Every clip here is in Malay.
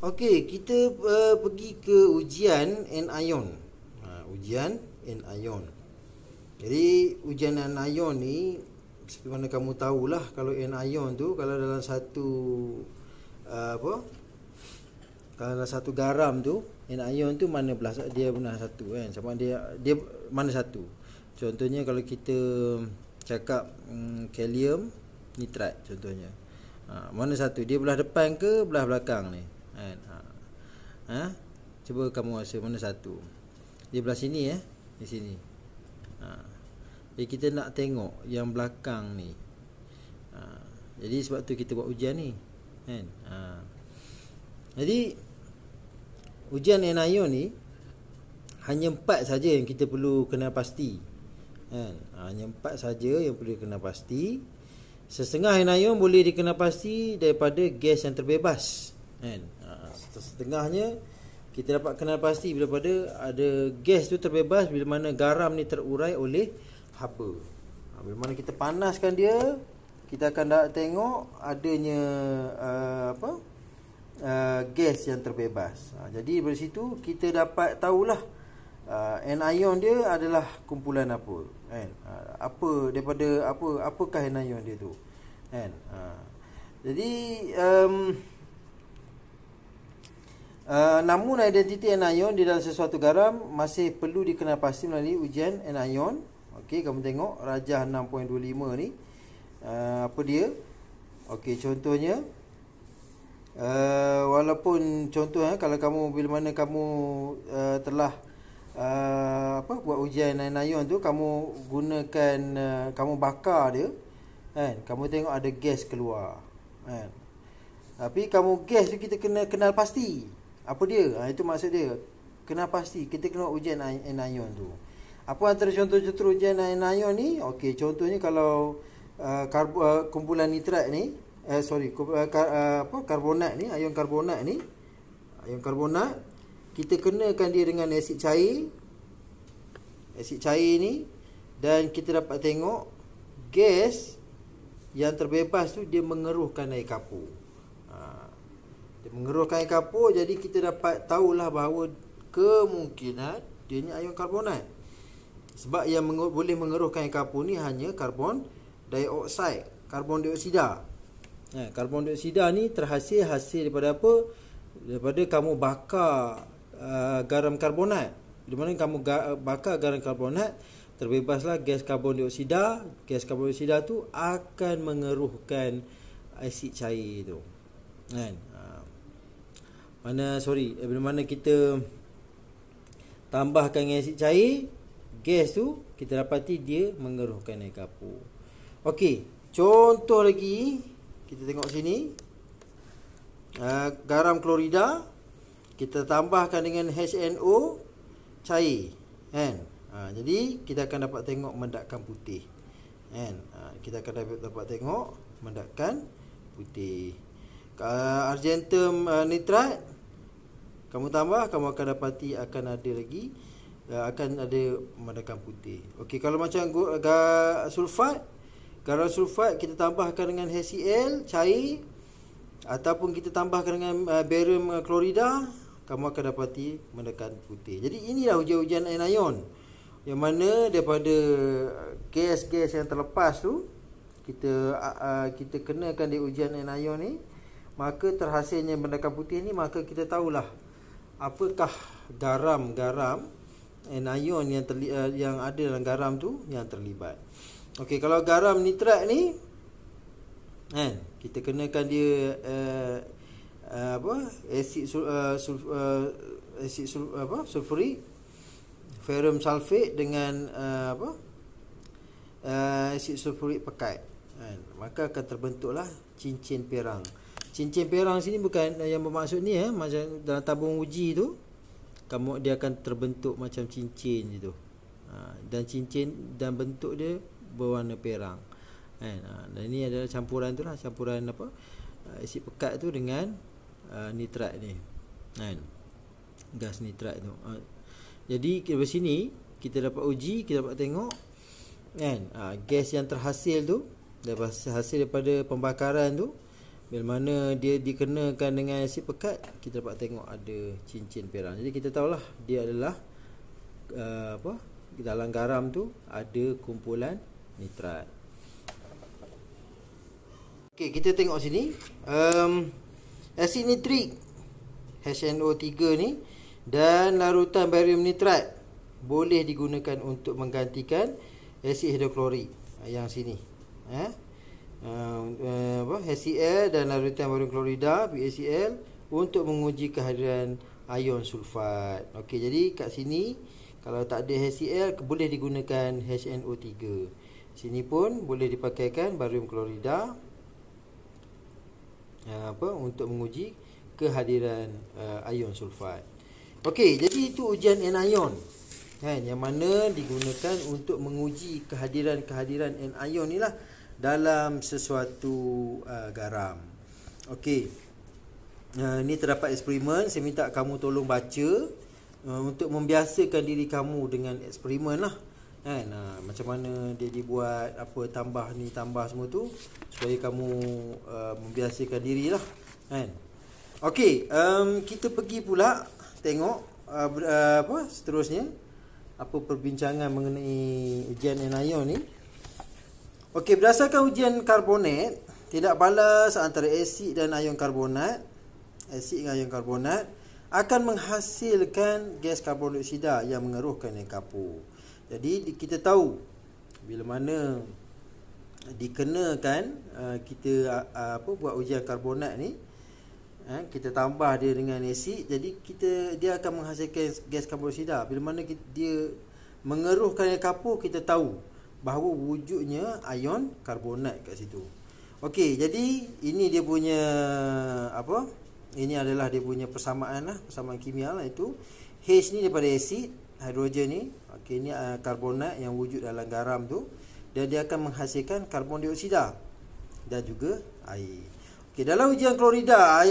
Okey, kita pergi ke ujian anion. Ujian anion. Jadi ujian anion ni seperti mana kamu tahulah, kalau anion tu kalau dalam satu kalau dalam satu garam tu, anion tu mana belah dia benar satu kan, sama dia mana satu. Contohnya kalau kita cakap kalium nitrat contohnya. Mana satu? Dia belah depan ke belah belakang ni? Kan? Cuba kamu rasa mana satu? Dia belah sini di sini. Jadi kita nak tengok yang belakang ni. Jadi sebab tu kita buat ujian ni, kan? Jadi ujian anion ni hanya 4 saja yang kita perlu kenal pasti, kan? Hanya 4 saja yang perlu kenal pasti. Setengah anion boleh dikenal pasti daripada gas yang terbebas, kan? Setengahnya kita dapat kenal pasti bila pada ada gas tu terbebas bila mana garam ni terurai oleh haba. Bila mana kita panaskan dia, kita akan tengok adanya gas yang terbebas. Jadi dari situ kita dapat tahulah anion dia adalah kumpulan apa, kan? Apa daripada apakah anion dia tu, kan? Jadi namun identiti anion di dalam sesuatu garam masih perlu dikenal pasti melalui ujian anion. Okey, kamu tengok rajah 6.25 ni apa dia? Okey, contohnya walaupun contoh kalau kamu bila mana kamu telah buat ujian anion tu, kamu gunakan kamu bakar dia, kan? Kamu tengok ada gas keluar, kan? Tapi kamu gas tu kita kena kenal pasti apa dia. Itu maksud dia, kenal pasti. Kita kena ujian anion tu. Apa antara contoh-contoh ujian anion ni? Okey, contohnya kalau kumpulan nitrat ni karbonat ni, ion karbonat ni, kita kenakan dia dengan asid cair ni, dan kita dapat tengok gas yang terbebas tu dia mengeruhkan air kapur. Dia mengeruhkan air kapur, jadi kita dapat tahulah bahawa kemungkinan dia ni ion karbonat. Sebab yang boleh mengeruhkan air kapur ni hanya karbon dioksida. Karbon dioksida ni hasil daripada apa? Daripada kamu bakar garam karbonat. Di mana kamu bakar garam karbonat, terbebaslah gas karbon dioksida. Gas karbon dioksida tu akan mengeruhkan asid cair tu, kan? Bila mana kita tambahkan asid cair, gas tu kita dapati dia mengeruhkan air kapur. Okey, contoh lagi kita tengok sini. Garam klorida kita tambahkan dengan HNO cair, kan? Jadi kita akan dapat tengok mendakan putih, kan? Kita akan dapat tengok mendakan putih. Argentum nitrat kamu tambah, kamu akan dapati akan ada lagi akan ada mendakan putih. Okey, kalau macam sulfat, garam sulfat kita tambahkan dengan HCl cair, ataupun kita tambahkan dengan barium klorida, kamu akan dapati mendakan putih. Jadi inilah ujian-ujian anion, yang mana daripada gas-gas yang terlepas tu kita kenakan di ujian anion ni, maka terhasilnya mendakan putih ni, maka kita tahulah apakah garam-garam anion yang ada dalam garam tu yang terlibat. Okey, kalau garam nitrat ni, kan, kita kenakan dia asid sulfurik, ferrum sulfate dengan asid sulfurik pekat, kan? Maka akan terbentuklah cincin perang. Cincin perang sini bukan yang bermaksud ni macam dalam tabung uji tu, dia akan terbentuk macam cincin gitu. Dan cincin dan bentuk dia berwarna perang, kan? Dan ini adalah campuran tu lah, campuran asid pekat tu dengan nitrat ni, kan? Gas nitrat tu. Jadi dari sini kita dapat uji, kita dapat tengok, kan, gas yang terhasil tu, hasil daripada pembakaran tu, Bila mana dia dikenakan dengan asid pekat, kita dapat tengok ada cincin perak. Jadi kita tahulah dia adalah dalam garam tu ada kumpulan nitrat. Okey, kita tengok sini. Asid nitrik HNO3 ni dan larutan barium nitrat boleh digunakan untuk menggantikan asid hidroklorik yang sini. HCl dan larutan barium klorida BaCl untuk menguji kehadiran ion sulfat. Okey, jadi kat sini kalau tak ada HCl boleh digunakan HNO3. Sini pun boleh dipakaikan barium klorida untuk menguji kehadiran ion sulfat. Okey, jadi itu ujian anion yang mana digunakan untuk menguji kehadiran anion ni lah dalam sesuatu garam. Okey. Ini terdapat eksperimen. Saya minta kamu tolong baca untuk membiasakan diri kamu dengan eksperimen lah. Macam mana dia dibuat, apa tambah ni, tambah semua tu, supaya kamu membiasakan diri lah. Okey, kita pergi pula tengok seterusnya apa perbincangan mengenai ujian anion ni. Okey, berdasarkan ujian karbonat, tidak balas antara asid dan ion karbonat, asid dengan ion karbonat akan menghasilkan gas karbon dioksida yang mengeruhkan yang kapur. Jadi kita tahu bila mana dikenakan kita buat ujian karbonat ni, kita tambah dia dengan asid, jadi dia akan menghasilkan gas karbon dioksida. Bila mana dia mengeruhkan yang kapur, kita tahu bahawa wujudnya ion karbonat kat situ. Okey, jadi ini dia punya ini adalah dia punya persamaan lah, persamaan kimia lah, itu H ni daripada asid, hidrogen ni. Okey, ini karbonat yang wujud dalam garam tu, dan dia akan menghasilkan karbon dioksida dan juga air. Okey, dalam ujian klorida,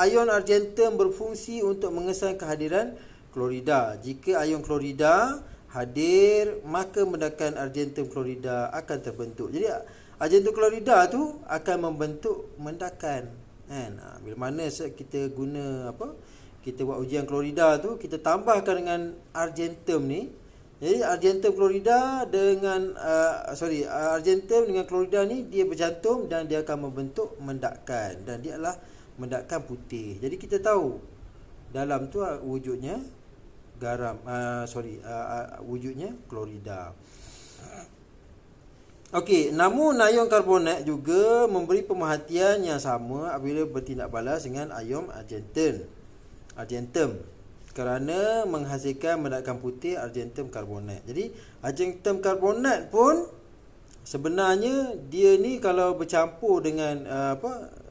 ion argentum berfungsi untuk mengesan kehadiran klorida. Jika ion klorida hadir, maka mendakan argentum klorida akan terbentuk. Jadi argentum klorida tu akan membentuk mendakan. Bila mana kita guna kita buat ujian klorida tu, kita tambahkan dengan argentum ni. Jadi argentum klorida dengan argentum dengan klorida ni dia bercantum dan dia akan membentuk mendakan, dan dia adalah mendakan putih. Jadi kita tahu dalam tu wujudnya garam, wujudnya klorida. Okey, namun ion karbonat juga memberi pemerhatian yang sama apabila bertindak balas dengan ion argentum kerana menghasilkan mendakan putih argentum karbonat. Jadi argentum karbonat pun sebenarnya dia ni kalau bercampur dengan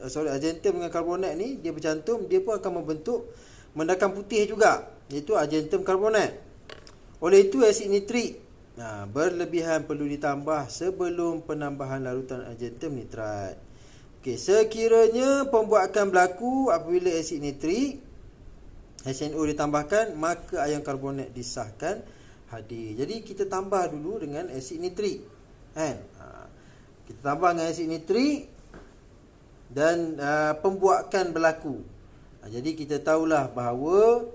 argentum dengan karbonat ni, dia bercantum, dia pun akan membentuk mendakan putih juga, iaitu argentum karbonat. Oleh itu asid nitrik berlebihan perlu ditambah sebelum penambahan larutan argentum nitrat. Okey, sekiranya pembuatan berlaku apabila asid nitrik HNO ditambahkan, maka ion karbonat disahkan hadir. Jadi kita tambah dulu dengan asid nitrik. Kita tambah dengan asid nitrik dan pembuatan berlaku. Jadi kita tahulah bahawa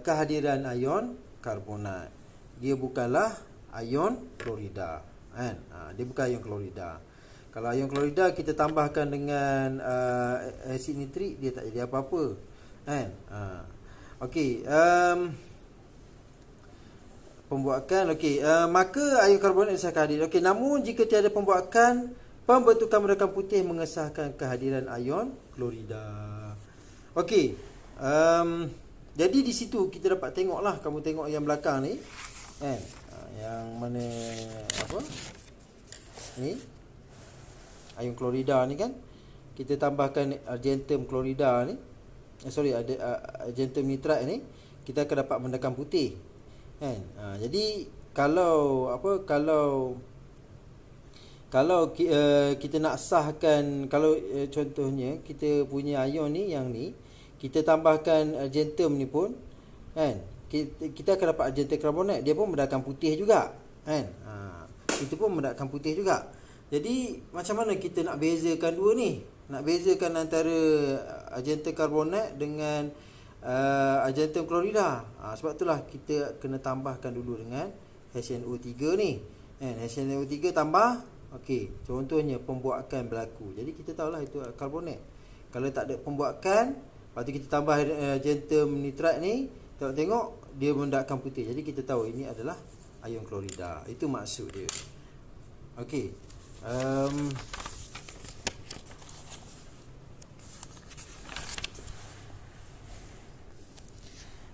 kehadiran ion karbonat, dia bukanlah ion klorida. Dia bukan ion klorida. Kalau ion klorida kita tambahkan dengan asid nitrik, dia tak jadi apa-apa. Okey, pembuatan. Okey, maka ion karbonat disahkan hadir. Okey, namun jika tiada pembuatan, pembentukan mendakan putih mengesahkan kehadiran ion klorida. Okey, jadi di situ kita dapat tengoklah, kamu tengok yang belakang ni, yang mana ni ion klorida ni kan, kita tambahkan argentum klorida ni, argentum nitrat ni, kita akan dapat mendakan putih. Jadi kalau kita nak sahkan, kalau contohnya kita punya ion ni, yang ni kita tambahkan argentum ni pun, kita akan dapat argentum karbonat, dia pun mendakan putih juga, itu pun mendakan putih juga. Jadi macam mana kita nak bezakan dua ni? nak bezakan antara argentum karbonat dengan argentum klorida. Sebab itulah kita kena tambahkan dulu dengan HNO3 ni. HNO3 tambah, okey, contohnya pembuakan berlaku. Jadi kita tahulah itu karbonat. Kalau tak ada pembuakan, lepas tu kita tambah argentum nitrat ni, tengok dia mendapatkan putih. Jadi kita tahu ini adalah ion klorida. Itu maksud dia. Okey.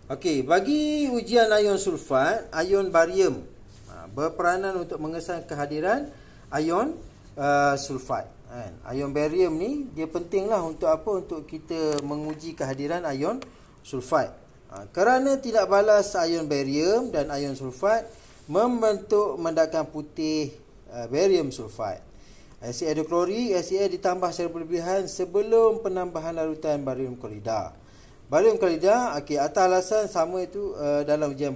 Okey, bagi ujian ion sulfat, ion barium berperanan untuk mengesan kehadiran ion sulfat. Ion barium ni dia pentinglah untuk apa? Untuk kita menguji kehadiran ion sulfat. Kerana tidak balas ion barium dan ion sulfat membentuk mendakan putih barium sulfat. Asid hidroklorik, ACl ditambah secara berlebihan sebelum penambahan larutan barium klorida. Barium klorida, okey, atas alasan sama itu dalam ujian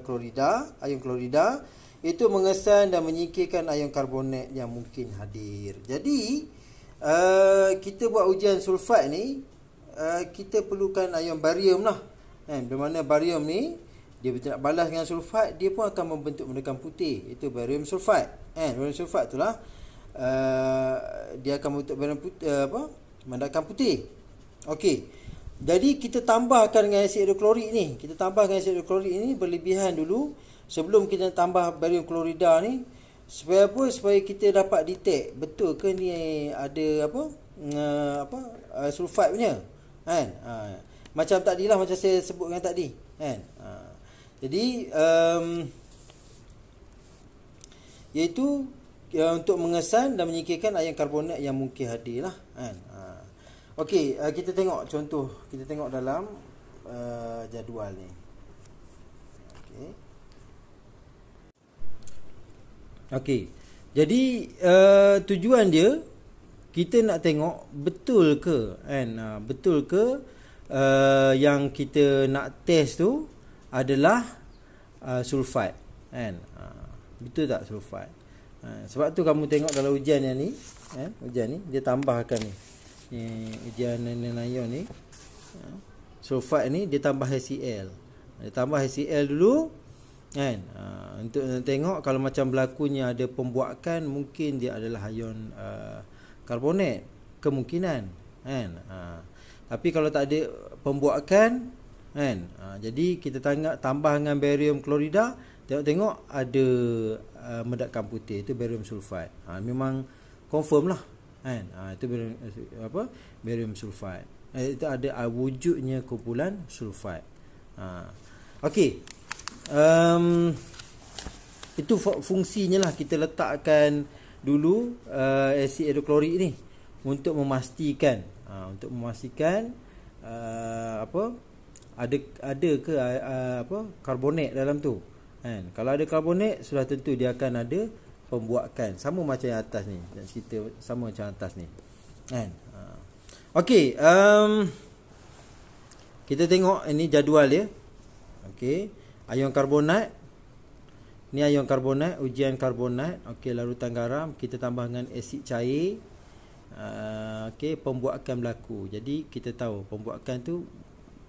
klorida, ion klorida itu mengesan dan menyingkirkan ion karbonat yang mungkin hadir. Jadi kita buat ujian sulfat ni, kita perlukan ion barium lah. Di mana barium ni dia nak balas dengan sulfat, dia pun akan membentuk mendakan putih, itu barium sulfat. Barium sulfat itulah dia akan membentuk barium putih, mendakan putih. Okey. Jadi kita tambahkan dengan asid hidroklorik ni. Kita tambahkan asid hidroklorik ni berlebihan dulu sebelum kita tambah barium klorida ni. Supaya apa? Supaya kita dapat detect betul ke ni ada sulfat punya. Macam tadilah, macam saya sebutkan tadi. Jadi iaitu untuk mengesan dan menyingkirkan ion karbonat yang mungkin hadir lah. Okey, kita tengok contoh. Kita tengok dalam jadual ni. Okey. Jadi tujuan dia, kita nak tengok betul ke betul ke yang kita nak test tu adalah sulfat. Betul tak sulfat? Sebab tu kamu tengok dalam ujian yang ni, ujian ni dia tambahkan ni. Ujian ion ni, sulfat ni dia tambah HCl. Dia tambah HCl dulu untuk tengok kalau macam berlakunya ada pembuakan, mungkin dia adalah ion karbonat, kemungkinan tapi kalau tak ada pembuakan jadi kita tambah dengan barium klorida, tengok ada mendakan putih, itu barium sulfat. Memang confirm lah. Itu barium sulfat. Itu ada wujudnya kumpulan sulfat. Okey. Itu fungsinya lah, kita letakkan dulu asid hidroklorik ni untuk memastikan ada ke karbonat dalam tu. Kalau ada karbonat, sudah tentu dia akan ada pembuakan, sama macam yang atas ni. Dan cerita sama macam atas ni. Okey, kita tengok ini jadual dia. Okey, ion karbonat. Ni ion karbonat, ujian karbonat. Okey, larutan garam kita tambah dengan asid cair. Okey, pembuakan berlaku. Jadi kita tahu pembuakan tu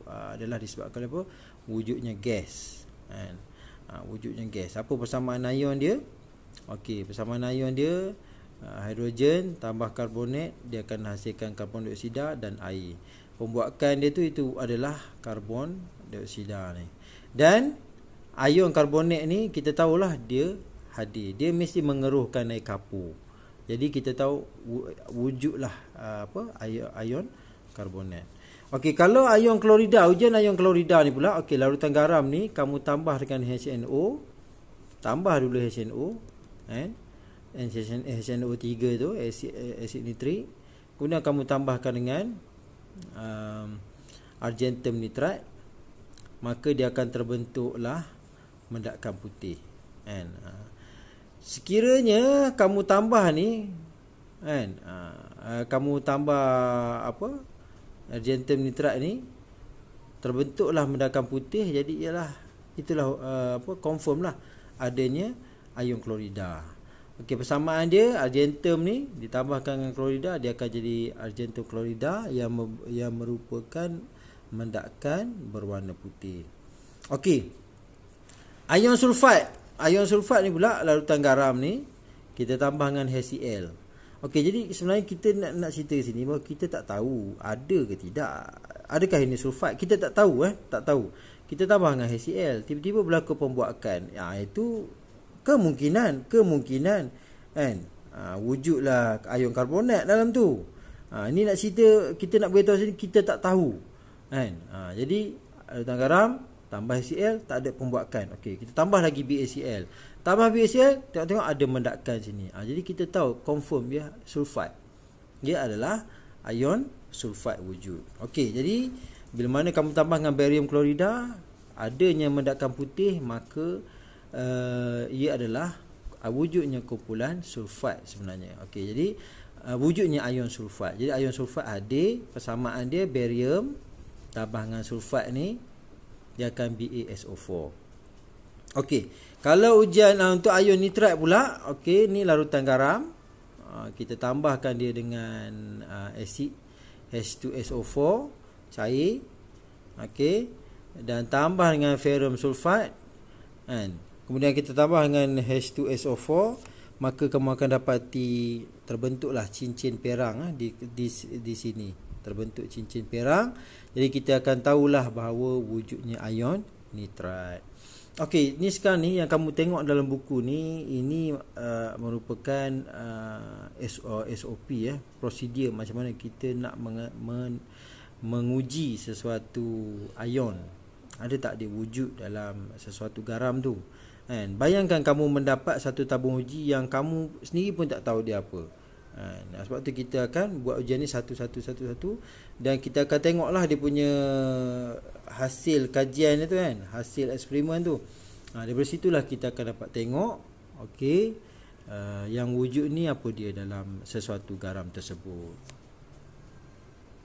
adalah disebabkan apa? Wujudnya gas. Wujudnya gas. Apa persamaan ion dia? Okey, persamaan ion dia hidrogen tambah karbonat, dia akan hasilkan karbon dioksida dan air. Pembuakan dia tu itu adalah karbon dioksida ni. Dan ion karbonat ni kita tahulah dia hadir. Dia mesti mengeruhkan air kapur. Jadi kita tahu wujudlah ion karbonat. Okey, kalau ion klorida, ujian ion klorida ni pula, okey, larutan garam ni kamu tambah dengan HNO. Tambah dulu HNO, HNO3 tu, asid nitrik. Kemudian kamu tambahkan dengan argentum nitrat, maka dia akan terbentuklah mendakan putih. Sekiranya kamu tambah ni, kamu tambah argentum nitrat ni, terbentuklah mendakan putih, jadi itulah confirm lah adanya ion klorida. Okey, persamaan dia argentum ni ditambahkan dengan klorida, dia akan jadi argentum klorida yang merupakan mendakan berwarna putih. Okey. Ion sulfat. Ion sulfat ni pula larutan garam ni kita tambah dengan HCl. Okey, jadi sebenarnya kita nak cerita sini bahawa kita tak tahu ada ke tidak. Adakah ini sulfat? Kita tak tahu tak tahu. Kita tambah dengan HCl, tiba-tiba berlaku pembuakan. Itu kemungkinan kan. Wujudlah ion karbonat dalam tu. Ini nak cerita, kita nak beritahu sini kita tak tahu kan. Jadi larutan garam tambah HCl, tak ada pembuakan. Okey, kita tambah lagi BaCl. Tambah BaCl, tengok ada mendakan sini. Jadi kita tahu confirm dia sulfat. Dia adalah ion sulfat wujud. Okey, jadi bila mana kamu tambah dengan barium klorida, adanya mendakan putih, maka ia adalah wujudnya kumpulan sulfat sebenarnya. Okey, jadi wujudnya ion sulfat. Jadi ion sulfat ada, persamaan dia barium tambah dengan sulfat ni, dia akan BaSO4. Okey, kalau ujian untuk ion nitrat pula, okey, ni larutan garam. Kita tambahkan dia dengan asid H2SO4 cair. Okey, dan tambah dengan ferrum sulfat kan. Kemudian kita tambah dengan H2SO4, maka kamu akan dapati terbentuklah cincin perang di sini. Terbentuk cincin perang. Jadi kita akan tahulah bahawa wujudnya ion nitrat. Okey, ni sekarang ni yang kamu tengok dalam buku ni, ini merupakan SOP prosedur macam mana kita nak menguji sesuatu ion. Ada tak dia wujud dalam sesuatu garam tu. Kan? Bayangkan kamu mendapat satu tabung uji yang kamu sendiri pun tak tahu dia apa. Sebab tu kita akan buat ujian ni satu dan kita akan tengoklah dia punya hasil kajian tu kan, hasil eksperimen tu. Daripada situlah kita akan dapat tengok okey, yang wujud ni apa dia dalam sesuatu garam tersebut.